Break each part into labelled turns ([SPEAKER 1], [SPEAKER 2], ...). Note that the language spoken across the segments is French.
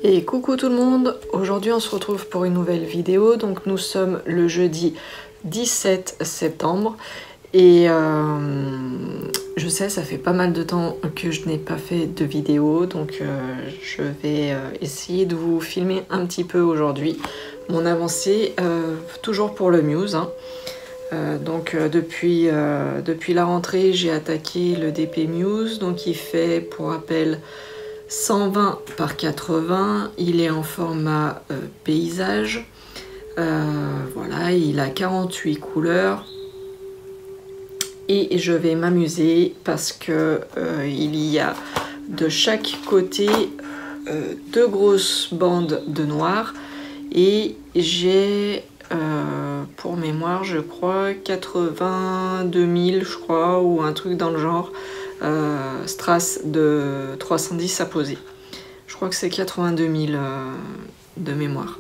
[SPEAKER 1] Et coucou tout le monde, aujourd'hui on se retrouve pour une nouvelle vidéo. Donc nous sommes le jeudi 17 septembre et je sais ça fait pas mal de temps que je n'ai pas fait de vidéo, donc je vais essayer de vous filmer un petit peu aujourd'hui mon avancée, toujours pour le Muse. Depuis la rentrée j'ai attaqué le DP Muse, donc il fait pour rappel 120 par 80, il est en format paysage, voilà, il a 48 couleurs et je vais m'amuser parce que il y a de chaque côté deux grosses bandes de noir et j'ai pour mémoire je crois 82 000 je crois ou un truc dans le genre. Strass de 310 à poser. Je crois que c'est 82 000 de mémoire.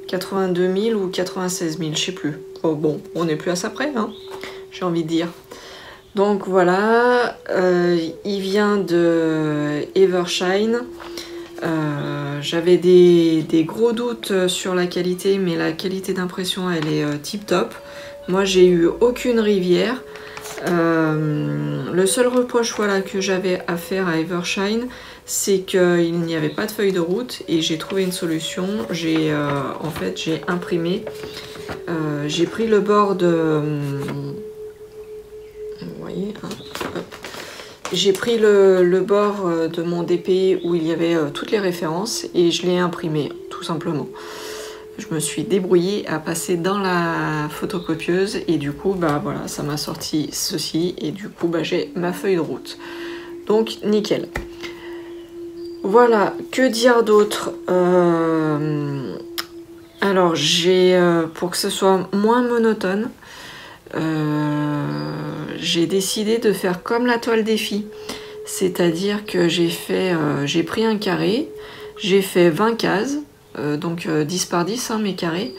[SPEAKER 1] 82 000 ou 96 000, je sais plus. Oh, bon, on n'est plus à ça près, hein, j'ai envie de dire. Donc voilà, il vient de Evershine. J'avais des gros doutes sur la qualité, mais la qualité d'impression, elle est tip top. Moi, j'ai eu aucune rivière. Le seul reproche voilà, que j'avais à faire à Evershine, c'est qu'il n'y avait pas de feuille de route et j'ai trouvé une solution. En fait j'ai imprimé, j'ai pris le bord de... Vous voyez, hein, j'ai pris le bord de mon DP où il y avait toutes les références et je l'ai imprimé tout simplement. Je me suis débrouillée à passer dans la photocopieuse et du coup bah voilà, ça m'a sorti ceci et du coup bah, j'ai ma feuille de route, donc nickel. Voilà, que dire d'autre, alors j'ai pour que ce soit moins monotone, j'ai décidé de faire comme la toile défi, c'est-à-dire que j'ai pris un carré, j'ai fait 20 cases. Donc 10 par 10 hein, mes carrés,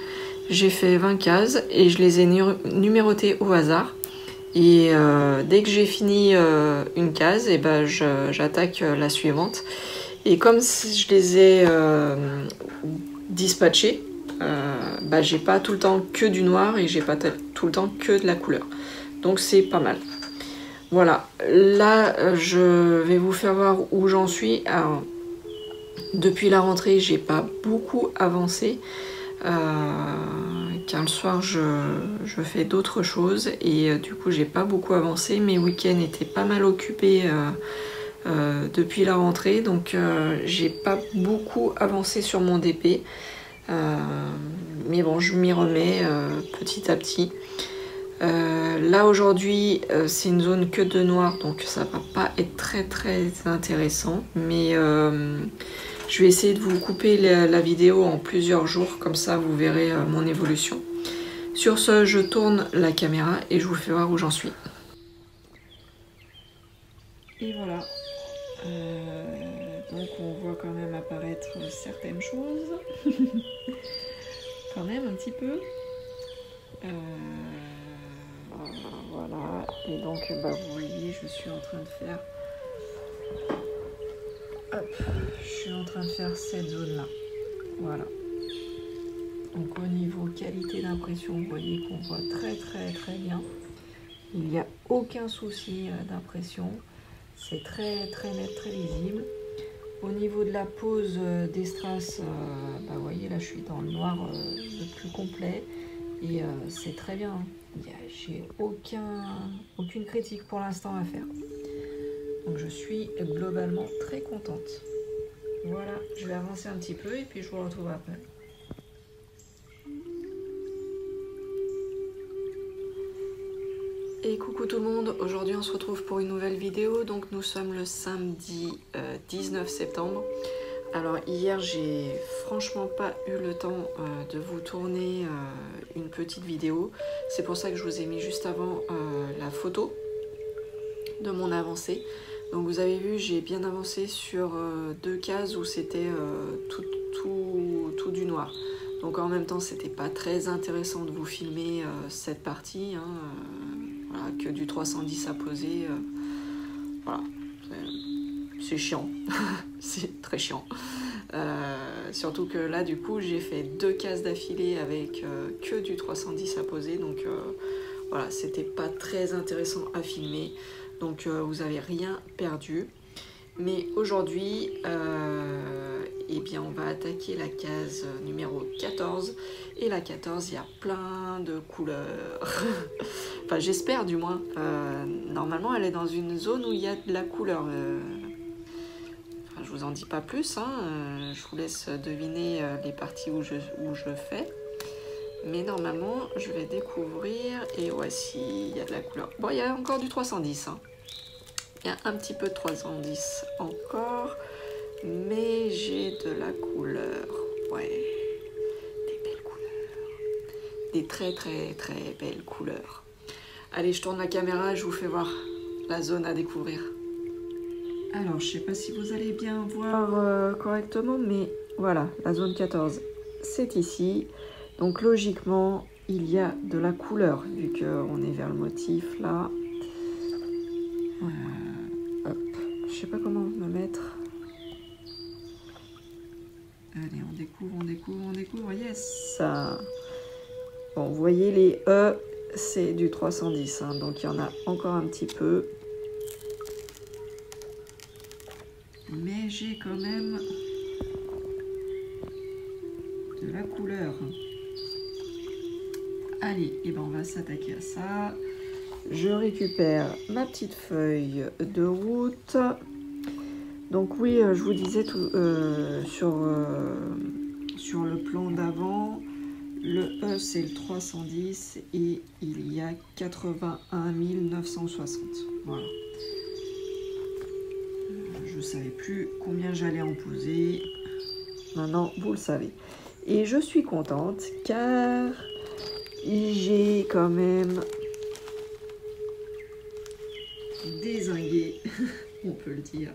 [SPEAKER 1] j'ai fait 20 cases et je les ai numérotées au hasard et dès que j'ai fini une case et ben, j'attaque la suivante et comme je les ai dispatchées, bah, j'ai pas tout le temps que du noir et j'ai pas tout le temps que de la couleur, donc c'est pas mal. Voilà, là je vais vous faire voir où j'en suis. Alors, depuis la rentrée, j'ai pas beaucoup avancé, car le soir je fais d'autres choses et du coup j'ai pas beaucoup avancé. Mes week-ends étaient pas mal occupés depuis la rentrée, donc j'ai pas beaucoup avancé sur mon DP, mais bon, je m'y remets petit à petit. Là aujourd'hui c'est une zone que de noir, donc ça va pas être très intéressant, mais je vais essayer de vous couper la vidéo en plusieurs jours, comme ça vous verrez mon évolution. Sur ce, je tourne la caméra et je vous fais voir où j'en suis. Et voilà, donc on voit quand même apparaître certaines choses, quand même un petit peu. Voilà, et donc bah, vous voyez, je suis en train de faire... Hop, je suis en train de faire cette zone là, voilà. Donc au niveau qualité d'impression, vous voyez qu'on voit très bien, il n'y a aucun souci d'impression, c'est très net, très lisible. Au niveau de la pose des strass, bah, vous voyez là je suis dans le noir le plus complet et c'est très bien, j'ai aucune critique pour l'instant à faire. Donc je suis globalement très contente. Voilà, je vais avancer un petit peu et puis je vous retrouve après. Et coucou tout le monde, aujourd'hui on se retrouve pour une nouvelle vidéo. Donc nous sommes le samedi 19 septembre. Alors hier j'ai franchement pas eu le temps de vous tourner une petite vidéo. C'est pour ça que je vous ai mis juste avant la photo de mon avancée. Donc vous avez vu, j'ai bien avancé sur deux cases où c'était tout du noir. Donc en même temps, c'était pas très intéressant de vous filmer cette partie, hein, voilà, que du 310 à poser. Voilà. c'est chiant, c'est très chiant. Surtout que là du coup j'ai fait 2 cases d'affilée avec que du 310 à poser, donc voilà, c'était pas très intéressant à filmer, donc vous avez rien perdu. Mais aujourd'hui, eh bien on va attaquer la case numéro 14, et la 14 il y a plein de couleurs. Enfin j'espère du moins, normalement elle est dans une zone où il y a de la couleur. Je vous en dis pas plus, hein. Je vous laisse deviner les parties où je fais. Mais normalement, je vais découvrir. Et voici, il y a de la couleur. Bon, il y a encore du 310. Hein. Il y a un petit peu de 310 encore. Mais j'ai de la couleur. Ouais. Des belles couleurs. Des très très très belles couleurs. Allez, je tourne la caméra et je vous fais voir la zone à découvrir. Alors, je sais pas si vous allez bien voir correctement, mais voilà, la zone 14, c'est ici. Donc logiquement, il y a de la couleur, vu qu'on est vers le motif là. Hop, je sais pas comment me mettre. Allez, on découvre, on découvre, on découvre, yes. Bon, vous voyez les E, c'est du 310, hein, donc il y en a encore un petit peu. Mais j'ai quand même de la couleur. Allez, et ben on va s'attaquer à ça. Je récupère ma petite feuille de route. Donc oui, je vous disais tout, sur le plan d'avant, le E c'est le 310 et il y a 81 960. Voilà. Je ne savais plus combien j'allais en poser. Maintenant, vous le savez. Et je suis contente car j'ai quand même dézingué, on peut le dire.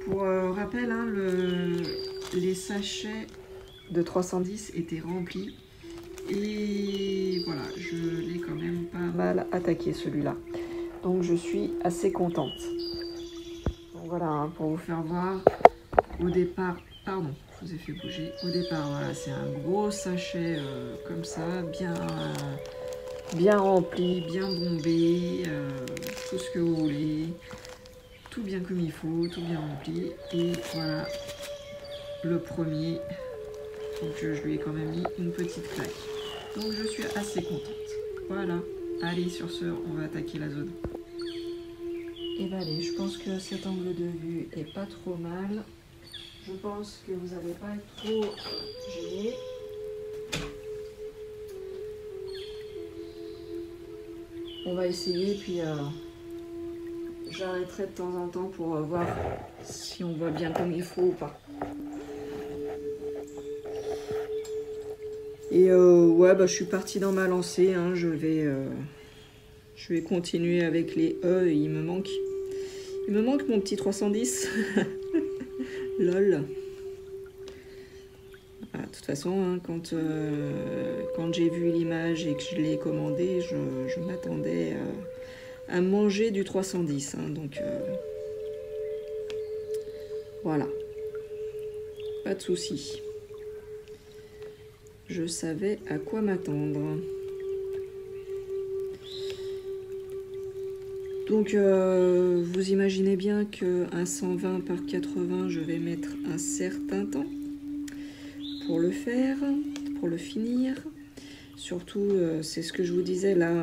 [SPEAKER 1] Pour rappel, hein, les sachets de 310 étaient remplis. Et voilà, je l'ai quand même pas mal attaqué celui-là. Donc je suis assez contente. Donc voilà, hein, pour vous faire voir, au départ, pardon, je vous ai fait bouger. Au départ, voilà, c'est un gros sachet comme ça, bien rempli, bien bombé, tout ce que vous voulez. Tout bien comme il faut, tout bien rempli. Et voilà, le premier. Donc je lui ai quand même mis une petite claque. Donc je suis assez contente. Voilà. Allez, sur ce, on va attaquer la zone. Et bien allez, je pense que cet angle de vue est pas trop mal. Je pense que vous n'allez pas être trop gêné. On va essayer, puis j'arrêterai de temps en temps pour voir si on voit bien comme il faut ou pas. Et ouais, bah, je suis partie dans ma lancée, hein. Je vais continuer avec les E. Et il me manque mon petit 310. Lol. Ah, de toute façon, hein, quand j'ai vu l'image et que je l'ai commandé, je m'attendais à manger du 310. Hein, donc voilà. Pas de souci. Je savais à quoi m'attendre. Donc vous imaginez bien qu'un 120 par 80, je vais mettre un certain temps pour le faire, pour le finir. Surtout, c'est ce que je vous disais là,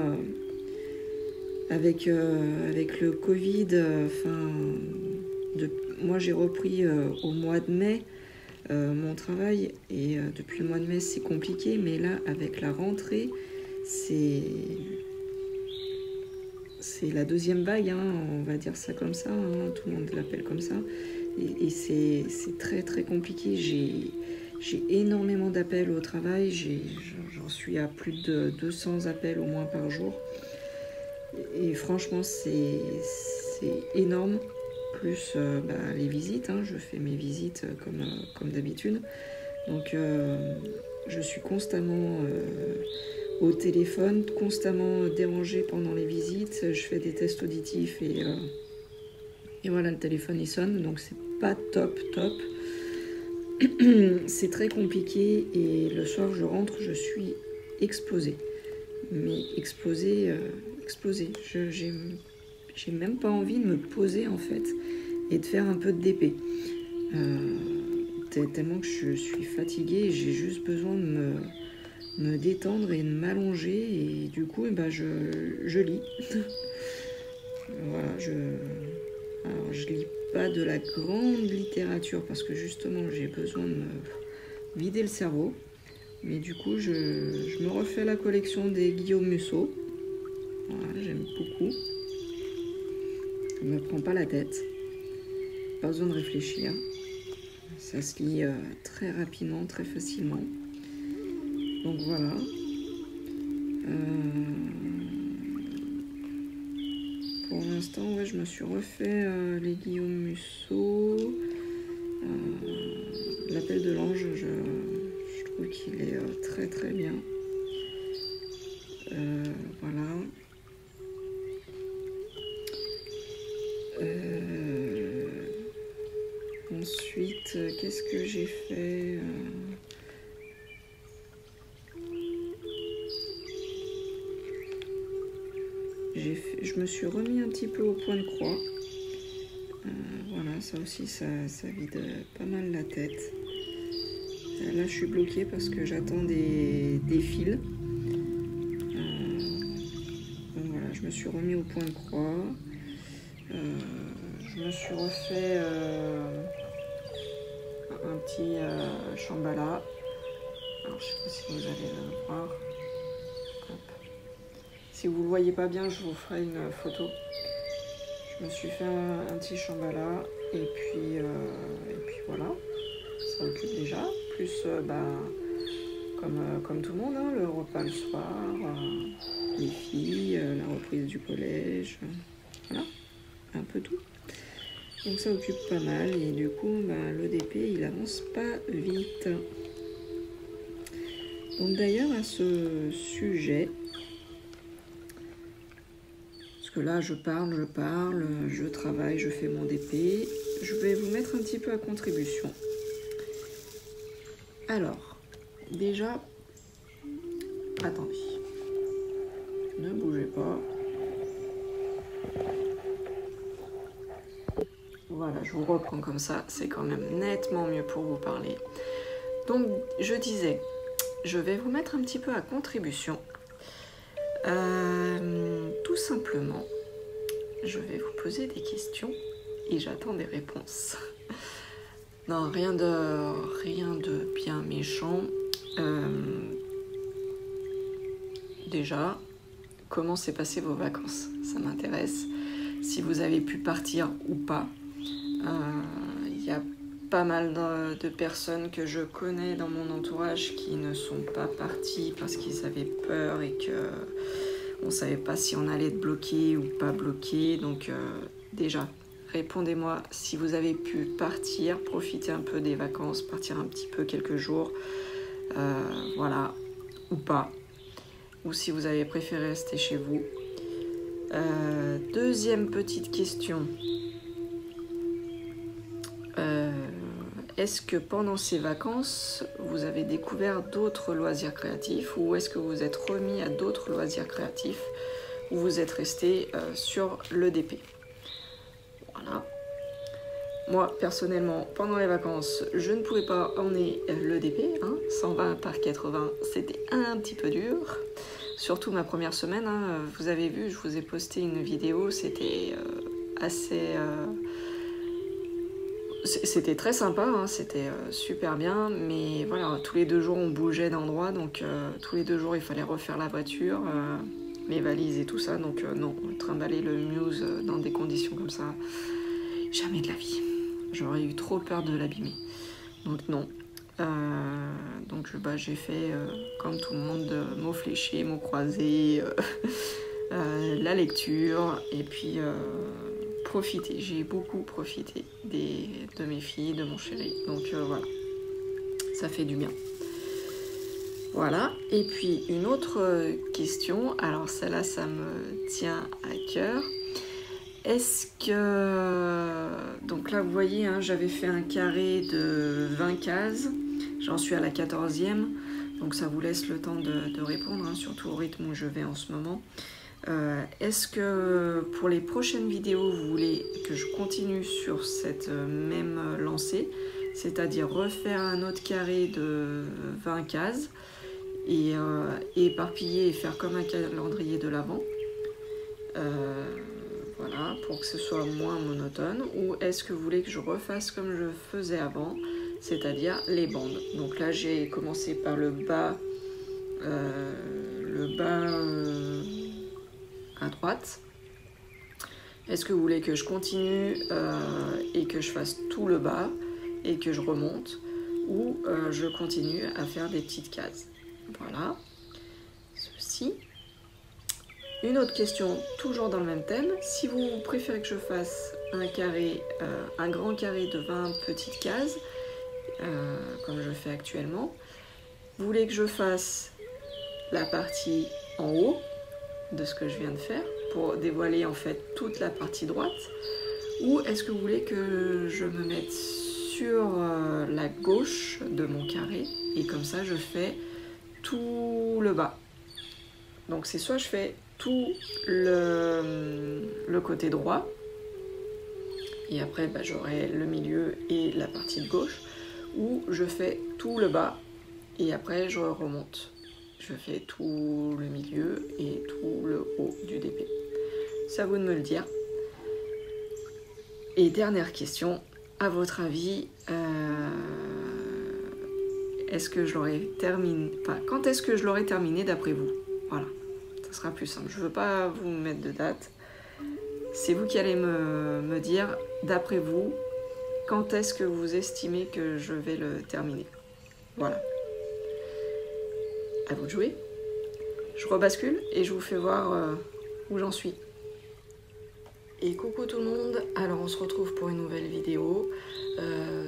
[SPEAKER 1] avec le Covid, moi j'ai repris au mois de mai mon travail, et depuis le mois de mai c'est compliqué, mais là avec la rentrée, c'est la deuxième vague, hein, on va dire ça comme ça, hein, tout le monde l'appelle comme ça, et c'est très très compliqué. J'ai énormément d'appels au travail, j'en suis à plus de 200 appels au moins par jour, et franchement c'est énorme, plus les visites, hein, je fais mes visites comme d'habitude, donc je suis constamment au téléphone, constamment dérangée pendant les visites. Je fais des tests auditifs et voilà, le téléphone il sonne, donc c'est pas top. C'est très compliqué et le soir je rentre, je suis explosée. Mais explosée. J'ai même pas envie de me poser en fait et de faire un peu de DP. Tellement que je suis fatiguée, j'ai juste besoin de me détendre et de m'allonger et du coup je lis. Voilà, alors je lis pas de la grande littérature parce que justement j'ai besoin de me vider le cerveau, mais du coup je me refais la collection des Guillaume Musso. Voilà, j'aime beaucoup. Ça me prend pas la tête, pas besoin de réfléchir, ça se lit très rapidement, très facilement. Donc voilà. Pour l'instant, ouais, je me suis refait les Guillaume Musso. L'appel de l'ange, je trouve qu'il est très très bien. Voilà. Ensuite, qu'est-ce que j'ai fait je me suis remis un petit peu au point de croix. Voilà, ça aussi, ça vide pas mal la tête. Là, je suis bloquée parce que j'attends des fils. Donc voilà, je me suis remis au point de croix. Je me suis refait un petit Shambhala. Alors, je sais pas si vous allez le voir. Si vous le voyez pas bien, je vous ferai une photo. Je me suis fait un petit Shambhala et puis voilà, ça occupe déjà. Plus comme tout le monde, hein, le repas le soir, les filles, la reprise du collège, voilà, un peu tout. Donc ça occupe pas mal et du coup le DP il avance pas vite. Donc d'ailleurs à ce sujet, parce que là je parle, je travaille, je fais mon DP, je vais vous mettre un petit peu à contribution. Alors, déjà, attendez, ne bougez pas. Voilà, je vous reprends comme ça, c'est quand même nettement mieux pour vous parler. Donc, je disais, je vais vous mettre un petit peu à contribution. Tout simplement, je vais vous poser des questions et j'attends des réponses. Non, rien de bien méchant. Déjà, comment s'est passé vos vacances? Ça m'intéresse. Si vous avez pu partir ou pas. Il y a pas mal de personnes que je connais dans mon entourage qui ne sont pas partis parce qu'ils avaient peur et qu'on ne savait pas si on allait être bloqué ou pas bloqué. Donc déjà, répondez-moi si vous avez pu partir, profiter un peu des vacances, partir un petit peu quelques jours, voilà, ou pas. Ou si vous avez préféré rester chez vous. Deuxième petite question. Est-ce que pendant ces vacances, vous avez découvert d'autres loisirs créatifs ou est-ce que vous êtes remis à d'autres loisirs créatifs ou vous êtes resté sur le DP? Voilà. Moi, personnellement, pendant les vacances, je ne pouvais pas emmener le DP. 120 par 80, c'était un petit peu dur. Surtout ma première semaine. Vous avez vu, je vous ai posté une vidéo, c'était assez... C'était très sympa, c'était super bien, mais voilà, tous les 2 jours on bougeait d'endroit, donc tous les 2 jours il fallait refaire la voiture, mes valises et tout ça, donc non, trimballer le Muse dans des conditions comme ça, jamais de la vie. J'aurais eu trop peur de l'abîmer, donc non. Donc j'ai fait comme tout le monde, mots fléchés, mots croisés, la lecture, et puis... j'ai beaucoup profité de mes filles, de mon chéri, donc voilà, ça fait du bien. Voilà, et puis une autre question, alors celle-là ça me tient à cœur. Est-ce que... Donc là vous voyez, hein, j'avais fait un carré de 20 cases, j'en suis à la 14e, donc ça vous laisse le temps de répondre, hein, surtout au rythme où je vais en ce moment. Est-ce que pour les prochaines vidéos vous voulez que je continue sur cette même lancée, c'est-à-dire refaire un autre carré de 20 cases et éparpiller et faire comme un calendrier de l'Avent, voilà, pour que ce soit moins monotone, ou est-ce que vous voulez que je refasse comme je faisais avant, c'est-à-dire les bandes. Donc là j'ai commencé par le bas à droite. Est-ce que vous voulez que je continue et que je fasse tout le bas et que je remonte, ou je continue à faire des petites cases? Voilà, ceci. Une autre question, toujours dans le même thème. Si vous préférez que je fasse un carré, un grand carré de 20 petites cases, comme je fais actuellement, vous voulez que je fasse la partie en haut de ce que je viens de faire pour dévoiler en fait toute la partie droite, ou est-ce que vous voulez que je me mette sur la gauche de mon carré et comme ça je fais tout le bas? Donc c'est soit je fais tout le côté droit et après j'aurai le milieu et la partie de gauche, ou je fais tout le bas et après je remonte. Je fais tout le milieu et tout le haut du DP. C'est à vous de me le dire. Et dernière question, à votre avis, est-ce que je l'aurai terminé, enfin, quand est-ce que je l'aurai terminé d'après vous? Voilà, ça sera plus simple. Je ne veux pas vous mettre de date. C'est vous qui allez me dire, d'après vous, quand est-ce que vous estimez que je vais le terminer. Voilà. À vous de jouer. Je rebascule et je vous fais voir où j'en suis. Et coucou tout le monde, alors on se retrouve pour une nouvelle vidéo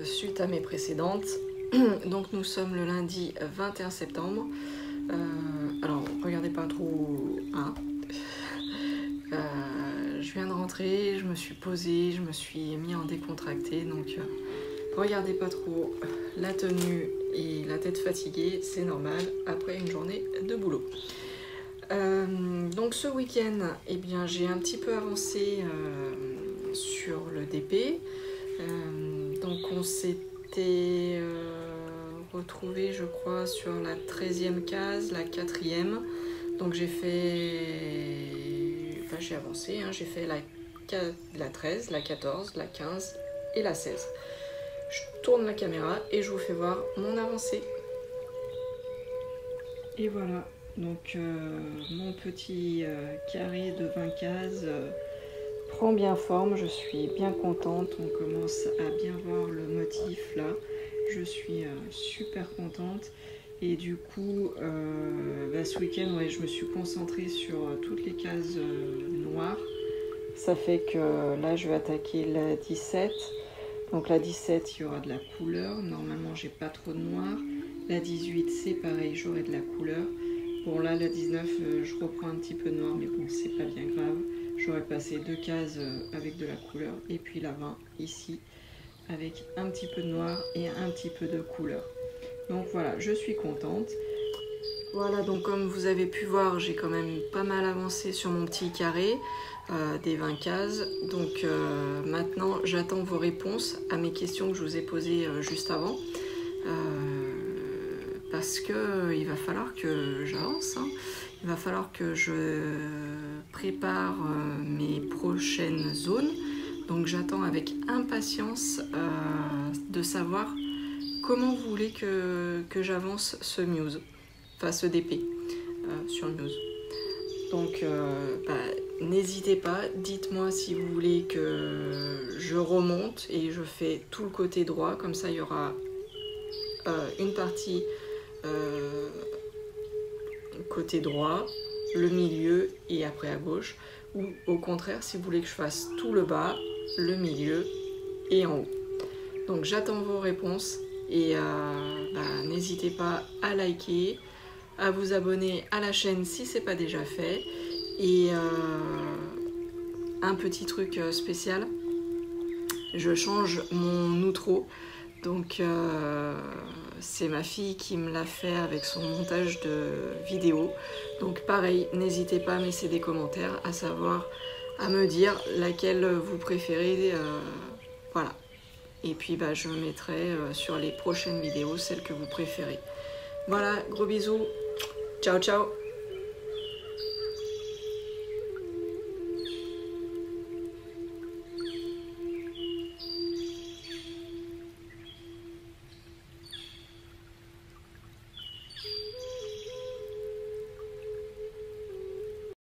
[SPEAKER 1] suite à mes précédentes. Donc nous sommes le lundi 21 septembre. Alors regardez pas trop, hein. Je viens de rentrer, je me suis posée, je me suis mis en décontracté, donc regardez pas trop la tenue et la tête fatiguée, c'est normal après une journée de boulot. Donc ce week-end, eh bien, j'ai un petit peu avancé sur le DP. Donc on s'était retrouvé, je crois, sur la 13e case, la 4e. Donc j'ai fait... Enfin, j'ai avancé, hein, j'ai fait la 13, la 14, la 15 et la 16. Je tourne la caméra et je vous fais voir mon avancée. Et voilà. Donc mon petit carré de 20 cases prend bien forme, je suis bien contente, on commence à bien voir le motif là, je suis super contente. Et du coup ce week-end ouais, je me suis concentrée sur toutes les cases noires. Ça fait que là je vais attaquer la 17. Donc la 17 il y aura de la couleur, normalement j'ai pas trop de noir. La 18 c'est pareil, j'aurai de la couleur. Bon là la 19 je reprends un petit peu de noir mais bon c'est pas bien grave. J'aurais passé 2 cases avec de la couleur et puis la 20 ici avec un petit peu de noir et un petit peu de couleur. Donc voilà, je suis contente. Voilà, donc comme vous avez pu voir, j'ai quand même pas mal avancé sur mon petit carré des 20 cases. Donc maintenant j'attends vos réponses à mes questions que je vous ai posées juste avant. Parce que il va falloir que j'avance, hein. Il va falloir que je prépare mes prochaines zones. Donc j'attends avec impatience de savoir comment vous voulez que j'avance ce Muse, enfin ce DP sur Muse. Donc n'hésitez pas, dites-moi si vous voulez que je remonte et je fais tout le côté droit, comme ça il y aura une partie côté droit, le milieu et après à gauche, ou au contraire si vous voulez que je fasse tout le bas, le milieu et en haut. Donc j'attends vos réponses et n'hésitez pas à liker, à vous abonner à la chaîne si c'est pas déjà fait. Et un petit truc spécial, je change mon outro. Donc c'est ma fille qui me l'a fait avec son montage de vidéo. Donc pareil, n'hésitez pas à me laisser des commentaires, à savoir, à me dire laquelle vous préférez. Voilà. Et puis bah, je mettrai sur les prochaines vidéos celle que vous préférez. Voilà, gros bisous. Ciao ciao.